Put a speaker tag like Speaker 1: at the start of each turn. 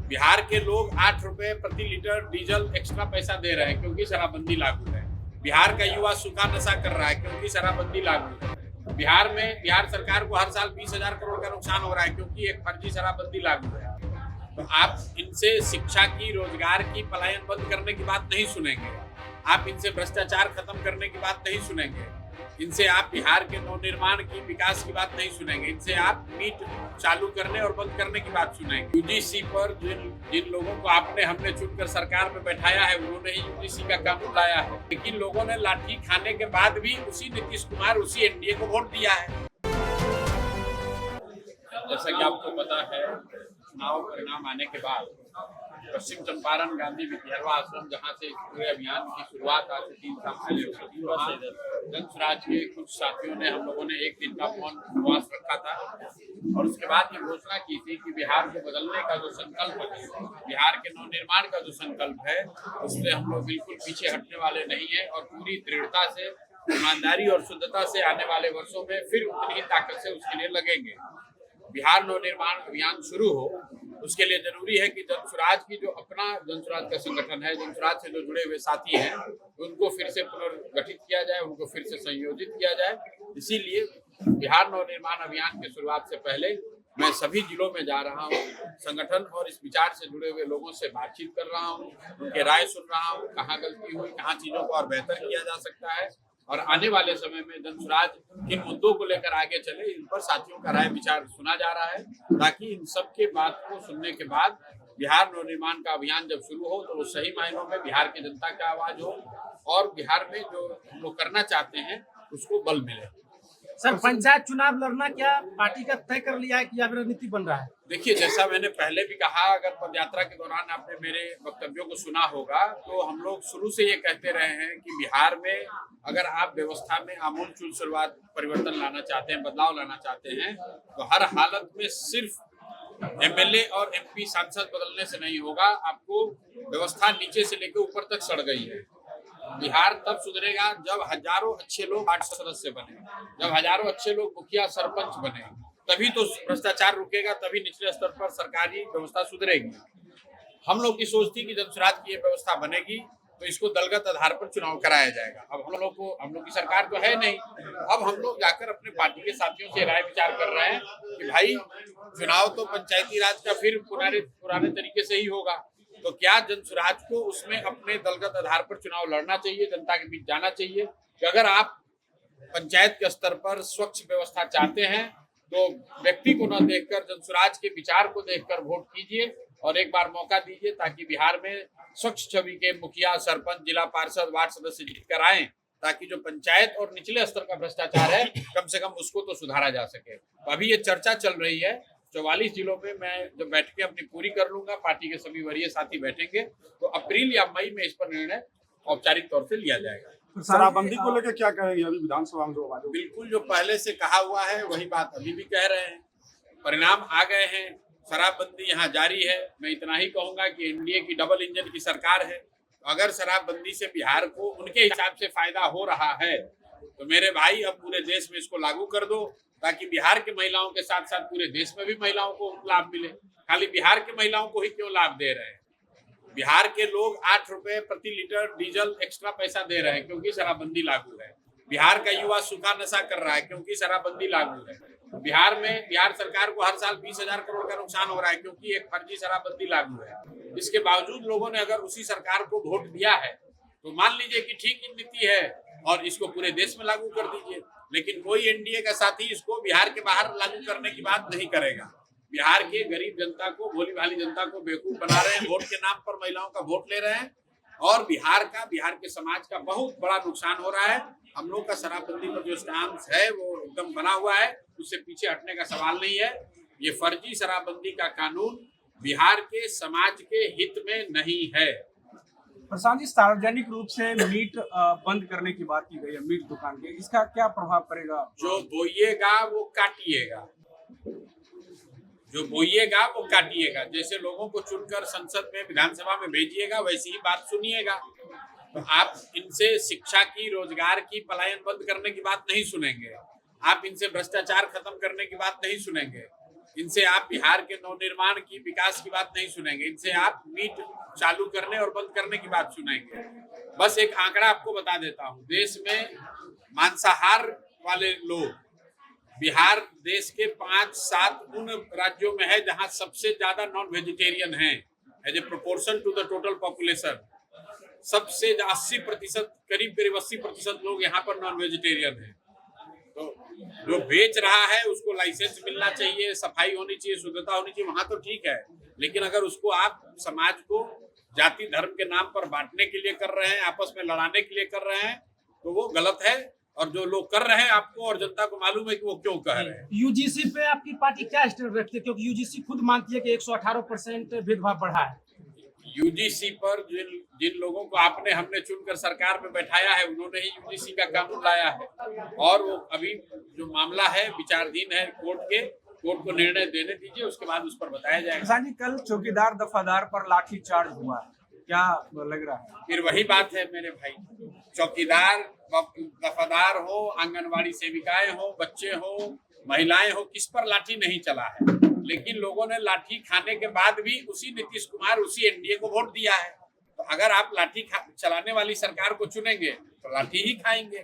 Speaker 1: बिहार के लोग 8 रुपए प्रति लीटर डीजल एक्स्ट्रा पैसा दे रहे हैं क्योंकि शराबबंदी लागू है। बिहार का युवा सूखा नशा कर रहा है क्योंकि शराबबंदी लागू है। बिहार में बिहार सरकार को हर साल 20,000 करोड़ का नुकसान हो रहा है क्योंकि एक फर्जी शराबबंदी लागू है। तो आप इनसे शिक्षा की, रोजगार की, पलायन बंद करने की बात नहीं सुनेंगे। आप इनसे भ्रष्टाचार खत्म करने की बात नहीं सुनेंगे। इनसे आप बिहार के नवनिर्माण की, विकास की बात नहीं सुनेंगे। इनसे आप नीट चालू करने और बंद करने की बात सुनेंगे। यूजीसी पर जिन लोगों को हमने चुनकर सरकार में बैठाया है, उन्होंने ही यूजीसी का कानून लाया है। लेकिन लोगों ने लाठी खाने के बाद भी उसी नीतीश कुमार, उसी एनडीए को वोट दिया है। जैसा कि आपको पता है, चुनाव परिणाम आने के बाद पश्चिम चंपारण गांधी विद्यालय आश्रम, जहां से पूरे अभियान की शुरुआत आज से 3 साल पहले हुई, वहां जन स्वराज के कुछ साथियों ने, हम लोगों ने एक दिन का मौन उपवास रखा था और उसके बाद ये घोषणा की थी कि बिहार को बदलने का जो संकल्प है, बिहार के नवनिर्माण का जो संकल्प है, उससे हम लोग बिल्कुल पीछे हटने वाले नहीं है और पूरी दृढ़ता से, ईमानदारी और शुद्धता से आने वाले वर्षों में फिर उतनी ही ताकत से उसके लिए लगेंगे। बिहार नवनिर्माण अभियान शुरू हो, उसके लिए जरूरी है कि जनसुराज की जो अपना जनसुराज का संगठन है, जनसुराज से जो जुड़े हुए साथी हैं, उनको फिर से पुनर्गठित किया जाए, उनको फिर से संयोजित किया जाए। इसीलिए बिहार नवनिर्माण अभियान की शुरुआत से पहले मैं सभी जिलों में जा रहा हूँ, संगठन और इस विचार से जुड़े हुए लोगों से बातचीत कर रहा हूँ, उनके राय सुन रहा हूँ, कहाँ गलती हुई, कहाँ चीजों को और बेहतर किया जा सकता है और आने वाले समय में जनसुराज किन मुद्दों को लेकर आगे चले, इन पर साथियों का राय विचार सुना जा रहा है, ताकि इन सब के बात को सुनने के बाद बिहार नवनिर्माण का अभियान जब शुरू हो तो वो सही मायनों में बिहार की जनता की आवाज हो और बिहार में जो हम लोग करना चाहते हैं उसको बल मिले।
Speaker 2: सर, पंचायत चुनाव लड़ना क्या पार्टी का तय कर लिया है कि अब रणनीति बन रहा है?
Speaker 1: देखिए, जैसा मैंने पहले भी कहा, अगर पदयात्रा के दौरान आपने मेरे वक्तव्यों को सुना होगा, तो हम लोग शुरू से ये कहते रहे हैं कि बिहार में अगर आप व्यवस्था में आमूलचूल शुरुआत परिवर्तन लाना चाहते हैं, बदलाव लाना चाहते हैं, तो हर हालत में सिर्फ एमएलए और एमपी सांसद बदलने से नहीं होगा। आपको व्यवस्था नीचे से लेकर ऊपर तक सड़ गई है। बिहार तब सुधरेगा जब हजारों अच्छे लोग वार्ड सदस्य बने, जब हजारों अच्छे लोग मुखिया सरपंच बने, तभी तो भ्रष्टाचार रुकेगा, तभी निचले स्तर पर सरकारी व्यवस्था सुधरेगी। हम लोग की सोच थी कि जब स्वराज की ये व्यवस्था बनेगी तो इसको दलगत आधार पर चुनाव कराया जाएगा। अब हम लोग की सरकार तो है नहीं। अब हम लोग जाकर अपने पार्टी के साथियों से राय विचार कर रहे हैं कि भाई, चुनाव तो पंचायती राज का फिर पुराने तरीके से ही होगा, तो क्या जनसुराज को उसमें अपने दलगत आधार पर चुनाव लड़ना चाहिए, जनता के बीच जाना चाहिए कि अगर आप पंचायत के स्तर पर स्वच्छ व्यवस्था चाहते हैं तो व्यक्ति को न देखकर, जनसुराज के विचार को देखकर वोट कीजिए और एक बार मौका दीजिए, ताकि बिहार में स्वच्छ छवि के मुखिया, सरपंच, जिला पार्षद, वार्ड सदस्य जीतकर आए, ताकि जो पंचायत और निचले स्तर का भ्रष्टाचार है, कम से कम उसको तो सुधारा जा सके। तो अभी ये चर्चा चल रही है। 44 जिलों में मैं जब बैठकें अपनी पूरी कर लूंगा, पार्टी के सभी वरीय साथी बैठेंगे, तो अप्रैल या मई में इस पर निर्णय औपचारिक तौर से लिया जाएगा।
Speaker 3: शराबबंदी को लेकर क्या कहेंगे? अभी विधानसभा में जो बात,
Speaker 1: बिल्कुल जो पहले से कहा हुआ है वही बात अभी भी कह रहे हैं। परिणाम आ गए हैं, शराबबंदी यहाँ जारी है। मैं इतना ही कहूंगा कि एनडीए की डबल इंजन की सरकार है। अगर शराबबंदी से बिहार को उनके हिसाब से फायदा हो रहा है तो मेरे भाई, अब पूरे देश में इसको लागू कर दो, ताकि बिहार के महिलाओं के साथ साथ पूरे देश में भी महिलाओं को लाभ मिले। खाली बिहार के महिलाओं को ही क्यों लाभ दे रहे हैं? बिहार के लोग 8 रुपए प्रति लीटर डीजल एक्स्ट्रा पैसा दे रहे हैं क्योंकि शराबबंदी लागू है। बिहार का युवा सूखा नशा कर रहा है क्योंकि शराबबंदी लागू है। बिहार में बिहार सरकार को हर साल 20,000 करोड़ का नुकसान हो रहा है क्योंकि एक फर्जी शराबबंदी लागू है। इसके बावजूद लोगों ने अगर उसी सरकार को वोट दिया है तो मान लीजिए कि ठीक नीति है और इसको पूरे देश में लागू कर दीजिए। लेकिन कोई एनडीए का साथी इसको बिहार के बाहर लागू करने की बात नहीं करेगा। बिहार के गरीब जनता को, भोली भाली जनता को बेवकूफ बना रहे हैं, वोट के नाम पर महिलाओं का वोट ले रहे हैं और बिहार के समाज का बहुत बड़ा नुकसान हो रहा है। हम लोग का शराबबंदी पर जो स्टैंड है वो एकदम बना हुआ है, उससे पीछे हटने का सवाल नहीं है। ये फर्जी शराबबंदी का कानून बिहार के समाज के हित में नहीं है।
Speaker 3: प्रशांत जी, सार्वजनिक रूप से मीट बंद करने की बात की गई है, मीट दुकान के, इसका क्या प्रभाव पड़ेगा?
Speaker 1: जो बोइएगा वो काटिएगा, जो बोइएगा वो काटिएगा। जैसे लोगों को चुनकर संसद में, विधानसभा में भेजिएगा, वैसी ही बात सुनिएगा। तो आप इनसे शिक्षा की, रोजगार की, पलायन बंद करने की बात नहीं सुनेंगे। आप इनसे भ्रष्टाचार खत्म करने की बात नहीं सुनेंगे। इनसे आप बिहार के नवनिर्माण की विकास की बात नहीं सुनेंगे, इनसे आप मीट चालू करने और बंद करने की बात सुनेंगे। बस एक आंकड़ा आपको बता देता हूँ, देश में मांसाहार वाले लोग बिहार देश के 5-7 उन राज्यों में है जहां सबसे ज्यादा नॉन वेजिटेरियन है as a proportion to the total population. सबसे 80%, करीब 80% लोग यहाँ पर नॉन वेजिटेरियन हैं। तो जो बेच रहा है उसको लाइसेंस मिलना चाहिए, सफाई होनी चाहिए, शुद्धता होनी चाहिए, वहां तो ठीक है। लेकिन अगर उसको आप समाज को जाति धर्म के नाम पर बांटने के लिए कर रहे हैं, आपस में लड़ाने के लिए कर रहे हैं, तो वो गलत है। और जो लोग कर रहे हैं आपको और जनता को मालूम है कि वो क्यों कह रहे हैं।
Speaker 2: यूजीसी पे आपकी पार्टी क्या स्टैंड रखती है, क्योंकि यूजीसी खुद मानती है कि 118% भेदभाव बढ़ा है।
Speaker 1: यूजीसी पर जिन लोगों को हमने चुनकर सरकार में बैठाया है, उन्होंने ही यूजीसी का कानून लाया है। और वो अभी जो मामला है विचाराधीन है कोर्ट को निर्णय देने दीजिए, उसके बाद उस पर बताया जाएगा।
Speaker 3: प्रसाद जी, कल चौकीदार दफादार पर लाठीचार्ज हुआ है, क्या लग रहा है?
Speaker 1: फिर वही बात है मेरे भाई, चौकीदार दफादार हो, आंगनवाड़ी सेविकाएं हो, बच्चे हो, महिलाएं हो, किस पर लाठी नहीं चला है। लेकिन लोगों ने लाठी खाने के बाद भी उसी नीतीश कुमार, उसी एनडीए को वोट दिया है। तो अगर आप लाठी चलाने वाली सरकार को चुनेंगे तो लाठी ही खाएंगे।